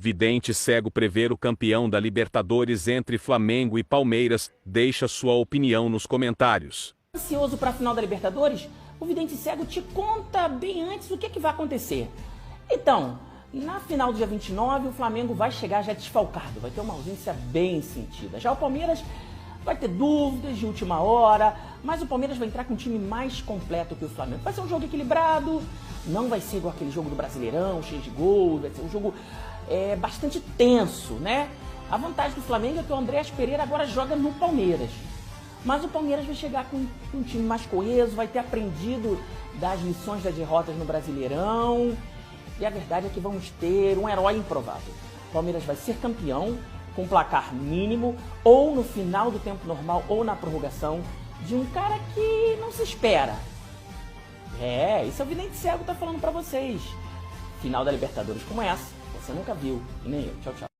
Vidente cego prever o campeão da Libertadores entre Flamengo e Palmeiras. Deixa sua opinião nos comentários. Ansioso para a final da Libertadores? O Vidente Cego te conta bem antes o que vai acontecer. Então, na final do dia 29, o Flamengo vai chegar já desfalcado, vai ter uma ausência bem sentida. Já o Palmeiras vai ter dúvidas de última hora, mas o Palmeiras vai entrar com um time mais completo que o Flamengo. Vai ser um jogo equilibrado, não vai ser igual aquele jogo do Brasileirão, cheio de gols, vai ser um jogo bastante tenso, né? A vantagem do Flamengo é que o Andréas Pereira agora joga no Palmeiras. Mas o Palmeiras vai chegar com um time mais coeso, vai ter aprendido das lições das derrotas no Brasileirão. E a verdade é que vamos ter um herói improvável. O Palmeiras vai ser campeão com placar mínimo, ou no final do tempo normal, ou na prorrogação, de um cara que não se espera. Isso é o Vidente Cego tá falando pra vocês. Final da Libertadores como essa, você nunca viu, e nem eu. Tchau, tchau.